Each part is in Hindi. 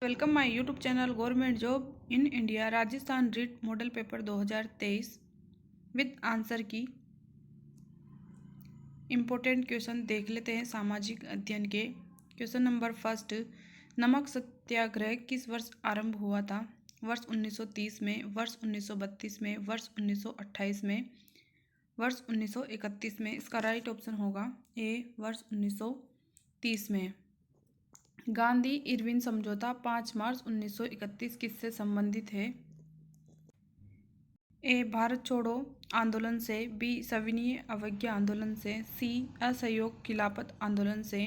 Welcome my YouTube channel government job in India Rajasthan REET model paper 2023 with answer key important question देख लेते हैं। सामाजिक अध्ययन के क्वेश्चन नंबर फर्स्ट, नमक सत्याग्रह किस वर्ष आरंभ हुआ था? वर्ष 1930 में, वर्ष 1932 में, वर्ष 1928 में, वर्ष 1931 में। इसका राइट ऑप्शन होगा ए वर्ष 1930 में। गांधी इरविन समझौता 5 मार्च 1931 किससे संबंधित है? ए भारत छोड़ो आंदोलन से, बी सविनय अवज्ञा आंदोलन से, सी असहयोग खिलाफत आंदोलन से,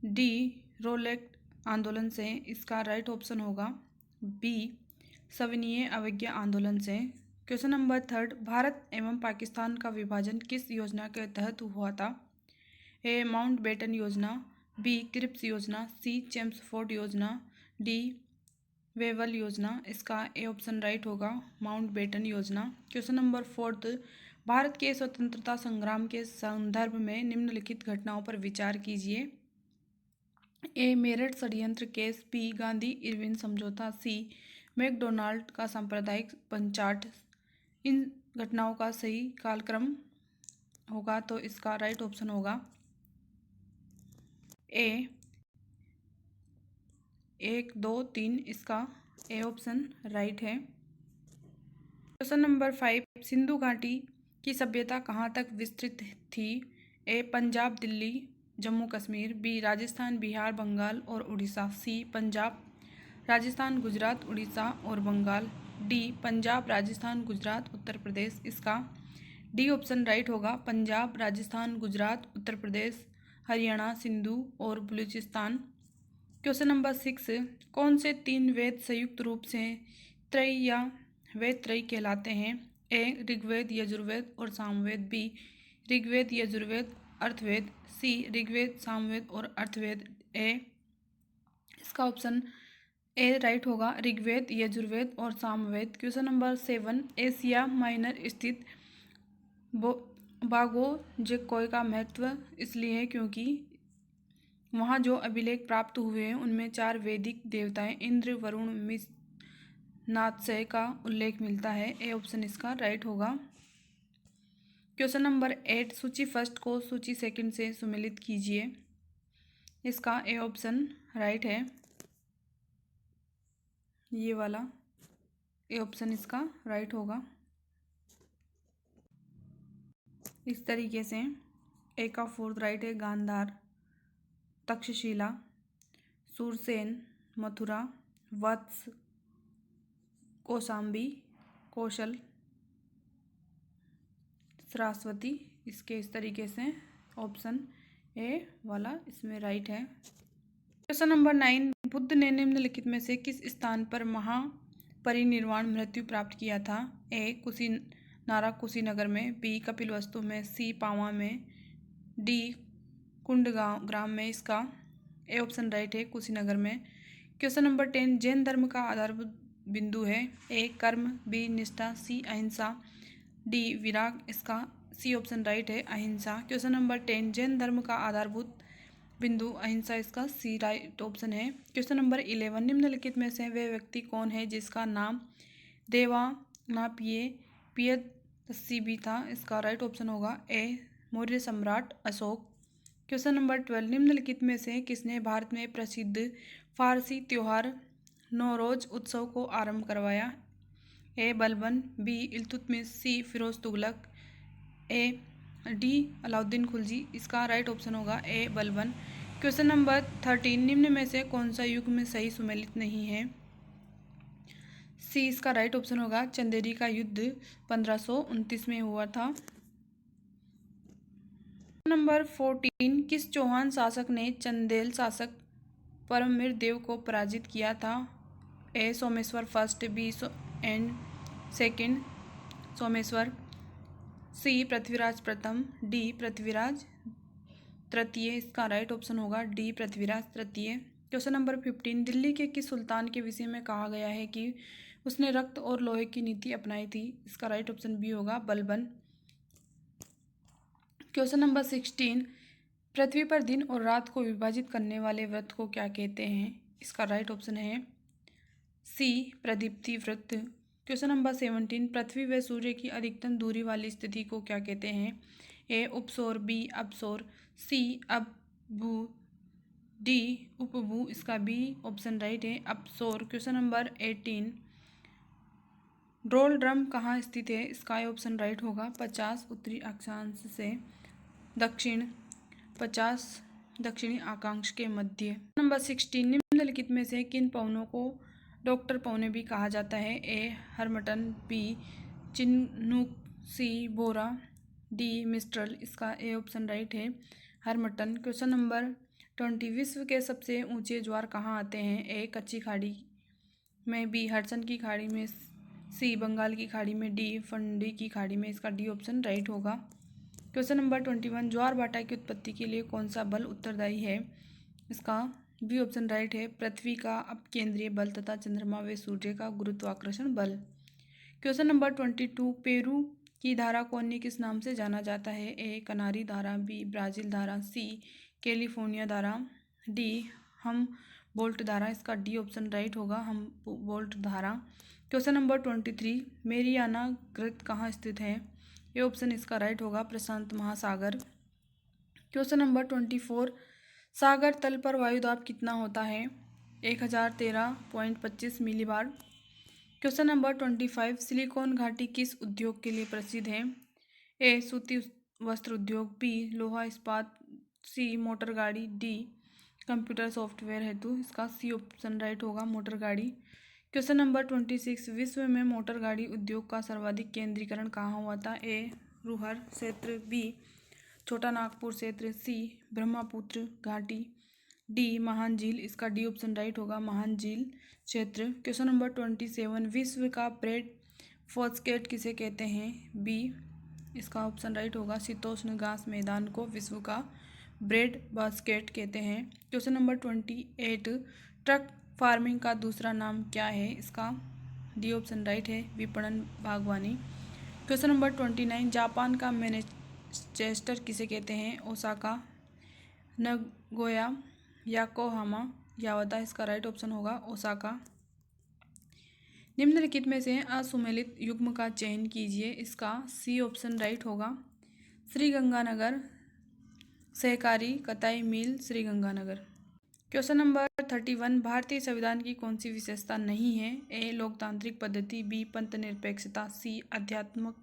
डी रोलेट आंदोलन से। इसका राइट ऑप्शन होगा बी सविनय अवज्ञा आंदोलन से। क्वेश्चन नंबर थर्ड, भारत एवं पाकिस्तान का विभाजन किस योजना के तहत हुआ था? ए माउंटबेटन योजना, बी क्रिप्स योजना, सी चेम्सफोर्ड योजना, डी वेवल योजना। इसका ए ऑप्शन राइट होगा माउंटबेटन योजना। क्वेश्चन नंबर फोर्थ, भारत के स्वतंत्रता संग्राम के संदर्भ में निम्नलिखित घटनाओं पर विचार कीजिए। ए मेरठ षड्यंत्र केस, बी गांधी इरविन समझौता, सी मैकडोनाल्ड का सांप्रदायिक पंचाट। इन घटनाओं का सही कालक्रम होगा तो इसका राइट ऑप्शन होगा ए 1, 2, 3। इसका ए ऑप्शन राइट है। क्वेश्चन नंबर 5, सिंधु घाटी की सभ्यता कहाँ तक विस्तृत थी? ए पंजाब, दिल्ली, जम्मू कश्मीर, बी राजस्थान, बिहार, बंगाल और उड़ीसा, सी पंजाब, राजस्थान, गुजरात, उड़ीसा और बंगाल, डी पंजाब, राजस्थान, गुजरात, उत्तर प्रदेश। इसका डी ऑप्शन राइट होगा पंजाब, राजस्थान, गुजरात, उत्तर प्रदेश, हरियाणा, सिंधु और बलूचिस्तान। क्वेश्चन नंबर 6, कौन से 3 वेद संयुक्त रूप से त्रय या वेद त्रय कहलाते हैं? ए ऋग्वेद, यजुर्वेद और सामवेद, बी ऋग्वेद, यजुर्वेद, अर्थवेद, सी ऋग्वेद, सामवेद और अर्थवेद। इसका ऑप्शन ए राइट होगा ऋग्वेद, यजुर्वेद और Samaveda. Question number 7, Asia minor स्थित बागोजेकोय का महत्व इसलिए है क्योंकि वहाँ जो अभिलेख प्राप्त हुए हैं उनमें 4 वैदिक देवताएं इंद्र, वरुण, नात्सय का उल्लेख मिलता है। ए ऑप्शन इसका राइट होगा। क्वेश्चन नंबर 8, सूची फर्स्ट को सूची सेकंड से सुमेलित कीजिए। इसका ए ऑप्शन राइट है, ये वाला ए ऑप्शन इसका राइट होगा। इस तरीके से ए का फोर्थ राइट है गांधार, तक्षशिला, सूरसेन, मथुरा, वत्स, कौशाम्बी, कौशल, सरस्वती। इसके इस तरीके से ऑप्शन ए वाला इसमें राइट है। क्वेश्चन नंबर 9, बुद्ध ने निम्नलिखित में से किस स्थान पर महापरिनिर्वाण मृत्यु प्राप्त किया था? ए कुशीनारा कुशीनगर में, बी कपिलवस्तु में, सी पावा में, डी कुंडगांव ग्राम में। इसका ए ऑप्शन राइट है कुशीनगर में। क्वेश्चन नंबर 10, जैन धर्म का आधारभूत बिंदु है? ए कर्म, बी निष्ठा, सी अहिंसा, डी विराग। इसका सी ऑप्शन राइट है अहिंसा। क्वेश्चन नंबर 10, जैन धर्म का आधारभूत बिंदु अहिंसा। इसका सी राइट ऑप्शन है। क्वेश्चन नंबर 11, निम्नलिखित में से वह व्यक्ति कौन है जिसका नाम देवानापिय पियदस्सी भी था? इसका राइट ऑप्शन होगा ए मौर्य सम्राट अशोक। क्वेश्चन नंबर 12, निम्नलिखित में से किसने भारत में प्रसिद्ध फारसी त्योहार नौरोज उत्सव को आरंभ करवाया? A Balban, B Iltutmish, C Firoz Tughlaq, A D Alauddin Khilji. इसका राइट ऑप्शन होगा ए बलबन। क्वेश्चन नंबर 13, निम्न में से कौन सा युग में सही सुमेलित नहीं है? सी इसका राइट ऑप्शन होगा चंदेरी का युद्ध 1529 में हुआ था। नंबर 14, किस चौहान शासक ने चंदेल शासक परमवीर देव को पराजित किया था? A Someshwar first, B and second Someshwar, C Prithviraj प्रथम, डी पृथ्वीराज तृतीय। इसका राइट ऑप्शन होगा डी पृथ्वीराज तृतीय। क्वेश्चन नंबर 15, दिल्ली के किस सुल्तान के विषय में कहा गया है कि उसने रक्त और लोहे की नीति अपनाई थी? इसका राइट ऑप्शन बी होगा बलबन। क्वेश्चन नंबर 16, पृथ्वी पर दिन और रात को विभाजित करने वाले वृत्त को क्या कहते हैं? इसका राइट ऑप्शन है सी प्रदीप्ति वृत्त। क्वेश्चन नंबर 17, पृथ्वी व सूर्य की अधिकतम दूरी वाली स्थिति को क्या कहते हैं? ए उपसौर, बी अपसौर, सी अपभू, डी उपभू। इसका बी ऑप्शन राइट है, अपसौर। क्वेश्चन नंबर 18, ड्रोल ड्रम कहाँ स्थित है? इसका ऑप्शन राइट होगा 50 उत्तरी अक्षांश से दक्षिण, 50 दक्षिणी अक्षांश के मध्य। नंबर 16, निम्नलिखित में से किन पवनों को डॉक्टर पवने भी कहा जाता है? ए हर्मटन, बी चिनूक, सी बोरा, डी मिस्ट्रल। इसका ए ऑप्शन राइट है, हर्मटन। क्वेश्चन नंबर 20, विश्व के सबसे ऊंचे ज्वार कहाँ आते हैं? ए कच्ची खाड़ी में, बी हडसन की खाड़ी में, सी बंगाल की खाड़ी में, डी फंडी की खाड़ी में। इसका डी ऑप्शन राइट होगा। क्वेश्चन नंबर 21, ज्वार भाटा की उत्पत्ति के लिए कौन सा बल उत्तरदायी है? इसका बी ऑप्शन राइट है, पृथ्वी का अपकेंद्रीय बल तथा चंद्रमा व सूर्य का गुरुत्वाकर्षण बल। क्वेश्चन नंबर 22, पेरू की धारा को अन्य किस नाम से जाना जाता है? ए कनारी धारा, बी ब्राजील धारा, सी कैलिफोर्निया धारा, डी हम बोल्ट धारा। इसका डी ऑप्शन राइट होगा, हम बोल्ट धारा। क्वेश्चन नंबर 23, मेरियाना ग्रत कहाँ स्थित है? ये ऑप्शन इसका राइट होगा, प्रशांत महासागर। क्वेश्चन नंबर 24, सागर तल पर वायुदाब कितना होता है? 1013.25 मिलीबार। क्वेश्चन नंबर 25, सिलिकॉन घाटी किस उद्योग के लिए प्रसिद्ध है? ए सूती वस्त्र उद्योग, बी लोहा इस्पात, सी मोटर गाड़ी, डी कंप्यूटर सॉफ्टवेयर हेतु। इसका सी ऑप्शन राइट होगा, मोटर गाड़ी। क्वेश्चन नंबर 26, विश्व में मोटर गाड़ी उद्योग का सर्वाधिक केंद्रीकरण कहाँ हुआ था? ए रुहर क्षेत्र, बी छोटा नागपुर क्षेत्र, सी ब्रह्मपुत्र घाटी, डी महान झील। इसका डी ऑप्शन राइट होगा, महान झील क्षेत्र। क्वेश्चन नंबर 27, विश्व का ब्रेड फॉस्केट किसे कहते हैं? बी इसका ऑप्शन राइट होगा, शीतोष्ण घास मैदान को विश्व का ब्रेड बास्केट कहते हैं। क्वेश्चन नंबर 28, ट्रक फार्मिंग का दूसरा नाम क्या है? इसका डी ऑप्शन राइट है, विपणन बागवानी। क्वेश्चन नंबर 29, जापान का मैनचेस्टर किसे कहते हैं? Osaka, Nagoya, Yokohama, Yawata. इसका राइट ऑप्शन होगा ओसाका। निम्नलिखित में से असुमेलित युग्म का चयन कीजिए। इसका सी ऑप्शन राइट होगा, श्रीगंगानगर सहकारी कताई मिल, श्रीगंगानगर। क्वेश्चन नंबर 31, भारतीय संविधान की कौन सी विशेषता नहीं है? ए लोकतांत्रिक पद्धति, बी पंथ निरपेक्षता, सी आध्यात्मिक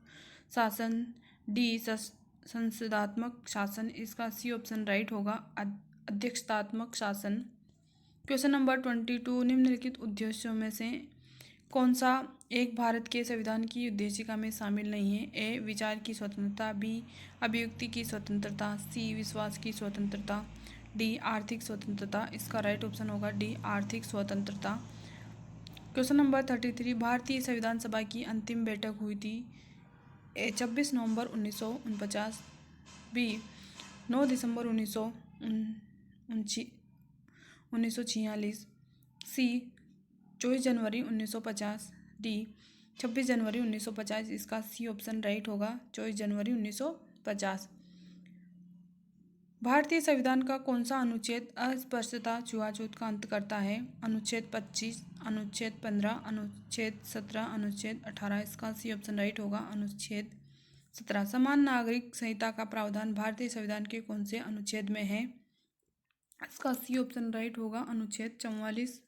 शासन, डी संसदात्मक शासन। इसका सी ऑप्शन राइट होगा, अध्यक्षतात्मक शासन। क्वेश्चन नंबर 22, निम्नलिखित उद्देश्यों में से कौन सा एक भारत के संविधान की उद्देशिका में शामिल नहीं है? ए विचार की स्वतंत्रता, बी अभिव्यक्ति की स्वतंत्रता, सी विश्वास की स्वतंत्रता, डी आर्थिक स्वतंत्रता। इसका राइट ऑप्शन होगा, डी आर्थिक स्वतंत्रता। क्वेश्चन नंबर 33, भारतीय संविधान सभा की अंतिम बैठक हुई थी? ए 26 नवंबर 1949, बी 9 दिसंबर 1946, सी 24 जनवरी 1950, डी 26 जनवरी 1950। इसका सी ऑप्शन राइट होगा, 24 जनवरी 1950। भारतीय संविधान का कौन सा अनुच्छेद अस्पृश्यता छुआछूत का अंत करता है? अनुच्छेद 25, अनुच्छेद 15, अनुच्छेद 17, अनुच्छेद 18। इसका सी ऑप्शन राइट होगा, अनुच्छेद 17। समान नागरिक संहिता का प्रावधान भारतीय संविधान के कौन से अनुच्छेद में है? इसका सी ऑप्शन राइट होगा, अनुच्छेद 44।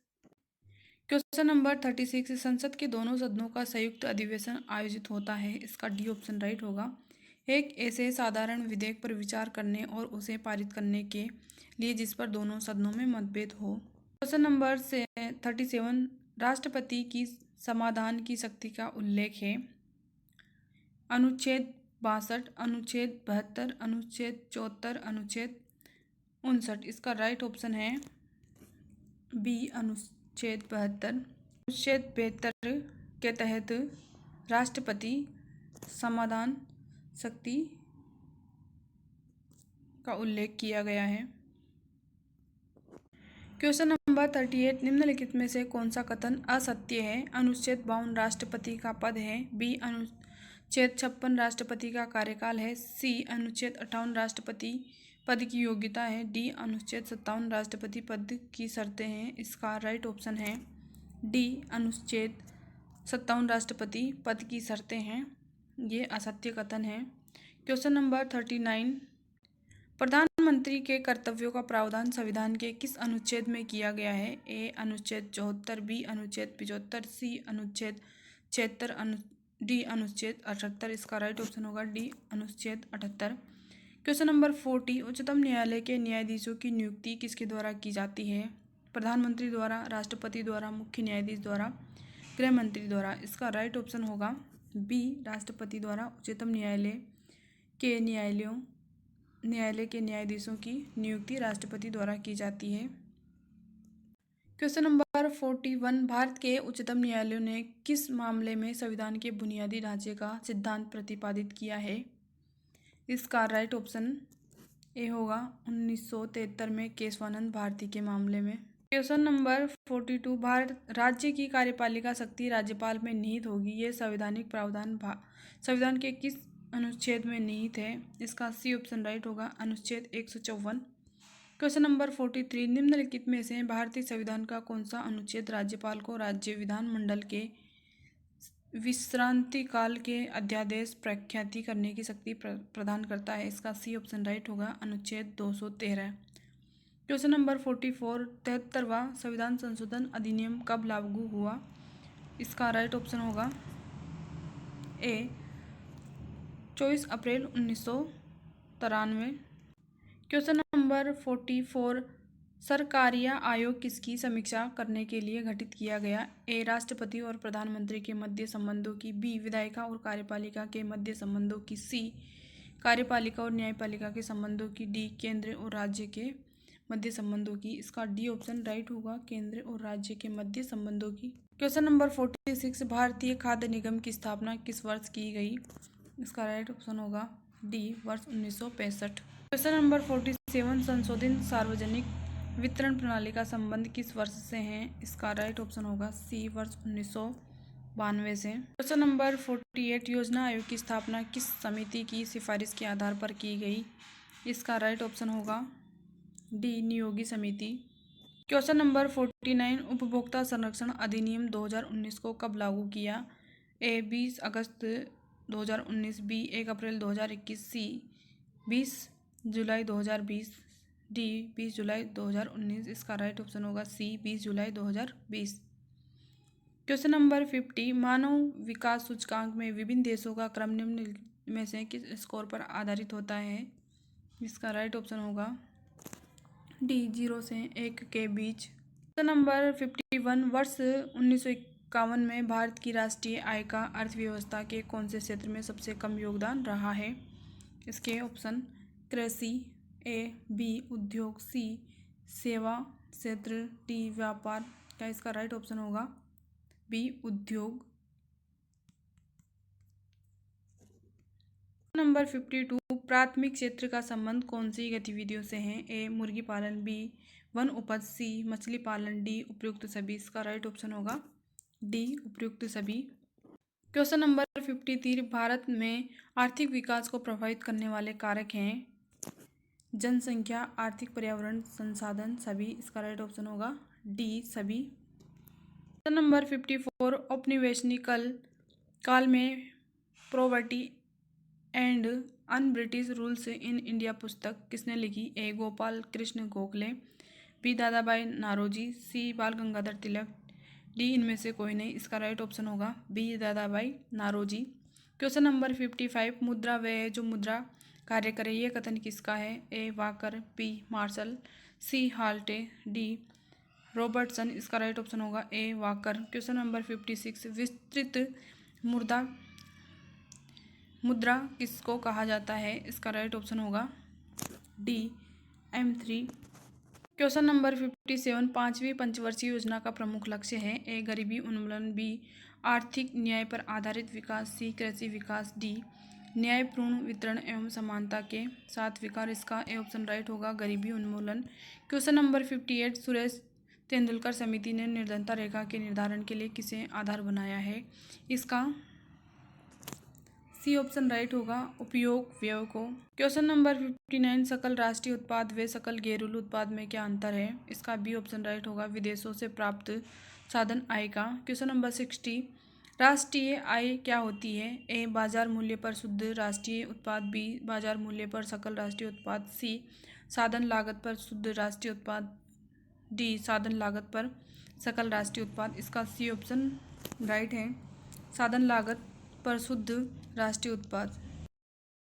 क्वेश्चन नंबर 36, संसद के दोनों सदनों का संयुक्त अधिवेशन आयोजित होता है? इसका डी ऑप्शन राइट होगा, एक ऐसे साधारण विधेयक पर विचार करने और उसे पारित करने के लिए जिस पर दोनों सदनों में मतभेद हो। क्वेश्चन नंबर 37, राष्ट्रपति की समाधान की शक्ति का उल्लेख है? अनुच्छेद 62, अनुच्छेद 72, अनुच्छेद 74, अनुच्छेद 59। इसका राइट ऑप्शन है बी अनुच्छेद 72। अनुच्छेद 72 के तहत राष्ट्रपति समाधान शक्ति का उल्लेख किया गया है। क्वेश्चन नंबर 38, निम्नलिखित में से कौन सा कथन असत्य है? अनुच्छेद 52 राष्ट्रपति का पद है, बी अनुच्छेद 56 राष्ट्रपति का कार्यकाल है, सी अनुच्छेद 58 राष्ट्रपति पद की योग्यता है। डी अनुच्छेद 57 राष्ट्रपति पद की शर्तें हैं। इसका राइट ऑप्शन है डी अनुच्छेद 57 राष्ट्रपति पद की शर्तें हैं। ये असत्य कथन है। क्वेश्चन नंबर 39, प्रधानमंत्री के कर्तव्यों का प्रावधान संविधान के किस अनुच्छेद में किया गया है? ए अनुच्छेद 74, बी अनुच्छेद 75, सी अनुच्छेद 76, डी अनुच्छेद 78। इसका राइट ऑप्शन होगा डी अनुच्छेद 78। क्वेश्चन नंबर 40, उच्चतम न्यायालय के न्यायाधीशों की नियुक्ति किसके द्वारा की जाती है? प्रधानमंत्री द्वारा, राष्ट्रपति द्वारा, मुख्य न्यायाधीश द्वारा, गृह मंत्री द्वारा। इसका राइट ऑप्शन होगा बी राष्ट्रपति द्वारा। उच्चतम न्यायालय के न्यायाधीशों की नियुक्ति राष्ट्रपति द्वारा की जाती है। क्वेश्चन नंबर 41, भारत के उच्चतम न्यायालय ने किस मामले में संविधान के बुनियादी ढांचे का सिद्धांत प्रतिपादित किया है? इसका राइट ऑप्शन ए होगा 1973 में केशवानंद भारती के मामले में। क्वेश्चन नंबर 42, भारत राज्य की कार्यपालिका शक्ति राज्यपाल में निहित होगी। ये संवैधानिक प्रावधान संविधान के किस अनुच्छेद में निहित है? इसका सी ऑप्शन राइट होगा अनुच्छेद 154। क्वेश्चन नंबर 43, निम्नलिखित में से भारतीय संविधान का कौन सा अनुच्छेद राज्यपाल को राज्य विधानमंडल के विश्रांति काल के अध्यादेश प्रख्याति करने की शक्ति प्रदान करता है? इसका सी ऑप्शन राइट होगा अनुच्छेद 213। क्वेश्चन नंबर 44, 73वां संविधान संशोधन अधिनियम कब लागू हुआ? इसका राइट ऑप्शन होगा ए 24 अप्रैल 1993। क्वेश्चन नंबर 44, सरकारिया आयोग किसकी समीक्षा करने के लिए गठित किया गया? ए राष्ट्रपति और प्रधानमंत्री के मध्य संबंधों की, बी विधायिका और कार्यपालिका के मध्य संबंधों की, सी कार्यपालिका और न्यायपालिका के संबंधों की, डी केंद्र और राज्य के मध्य संबंधों की। इसका डी ऑप्शन राइट होगा केंद्र और राज्य के मध्य संबंधों की। क्वेश्चन नंबर 46, भारतीय खाद्य निगम की स्थापना किस वर्ष की गई? इसका राइट ऑप्शन होगा डी वर्ष 1965। क्वेश्चन नंबर 47, संशोधित सार्वजनिक वितरण प्रणाली का संबंध किस वर्ष से है? इसका राइट ऑप्शन होगा सी वर्ष 1992 से। क्वेश्चन नंबर 48, योजना आयोग की स्थापना किस समिति की सिफारिश के आधार पर की गई? इसका राइट ऑप्शन होगा डी नियोगी समिति। क्वेश्चन नंबर 49, उपभोक्ता संरक्षण अधिनियम 2019 को कब लागू किया? ए 20 अगस्त 2019, बी 1 अप्रैल 2021, सी 20 जुलाई 2020, डी 20 जुलाई 2019। इसका राइट ऑप्शन होगा सी 20 जुलाई 2020। क्वेश्चन नंबर 50, मानव विकास सूचकांक में विभिन्न देशों का क्रम निम्न में से किस स्कोर पर आधारित होता है? इसका राइट ऑप्शन होगा डी 0 से 1 के बीच। क्वेश्चन नंबर 51, वर्ष 1951 में भारत की राष्ट्रीय आय का अर्थव्यवस्था के कौन से क्षेत्र में सबसे कम योगदान रहा है? इसके ऑप्शन कृषि, ए बी उद्योग, सी सेवा क्षेत्र, डी व्यापार। क्या इसका राइट ऑप्शन होगा बी उद्योग। नंबर 52, प्राथमिक क्षेत्र का संबंध कौन सी गतिविधियों से है? ए मुर्गी पालन, बी वन उपज, सी मछली पालन, डी उपयुक्त सभी। इसका राइट ऑप्शन होगा डी उपयुक्त सभी। क्वेश्चन नंबर 53, भारत में आर्थिक विकास को प्रभावित करने वाले कारक हैं जनसंख्या, आर्थिक, पर्यावरण, संसाधन, सभी। इसका राइट ऑप्शन होगा डी सभी। क्वेश्चन नंबर 54, औपनिवेशिक काल में poverty and un British rules in India पुस्तक किसने लिखी? A Gopal Krishna Gokhale, B Dadabhai Naoroji, C Bal Gangadhar Tilak, D इनमें से कोई नहीं। इसका राइट ऑप्शन होगा B Dadabhai Naoroji. Question number 55, मुद्रा वह है जो मुद्रा कार्य करे, ये कथन किसका है? ए वाकर, बी मार्शल, सी हाल्टे, डी रॉबर्टसन। इसका राइट ऑप्शन होगा ए वाकर। क्वेश्चन नंबर 56, विस्तृत मुद्रा किसको कहा जाता है? इसका राइट ऑप्शन होगा डी M3। क्वेश्चन नंबर 57, पांचवी पंचवर्षीय योजना का प्रमुख लक्ष्य है? ए गरीबी उन्मूलन, बी आर्थिक न्याय पर आधारित विकास, सी कृषि विकास, डी न्यायपूर्ण वितरण एवं समानता के साथ विकास। इसका ए ऑप्शन राइट होगा गरीबी उन्मूलन। क्वेश्चन नंबर 58, सुरेश तेंदुलकर समिति ने निर्धनता रेखा के निर्धारण के लिए किसे आधार बनाया है? इसका सी ऑप्शन राइट होगा उपयोग व्यय को। क्वेश्चन नंबर 59 सकल राष्ट्रीय उत्पाद व सकल घरेलू उत्पाद में क्या अंतर है? इसका बी ऑप्शन राइट होगा विदेशों से प्राप्त साधन आय का। क्वेश्चन नंबर 60 राष्ट्रीय आय क्या होती है? ए बाजार मूल्य पर शुद्ध राष्ट्रीय उत्पाद, बी बाजार मूल्य पर सकल राष्ट्रीय उत्पाद, सी साधन लागत पर शुद्ध राष्ट्रीय उत्पाद, डी साधन लागत पर सकल राष्ट्रीय उत्पाद। इसका सी ऑप्शन राइट है साधन लागत पर शुद्ध राष्ट्रीय उत्पाद।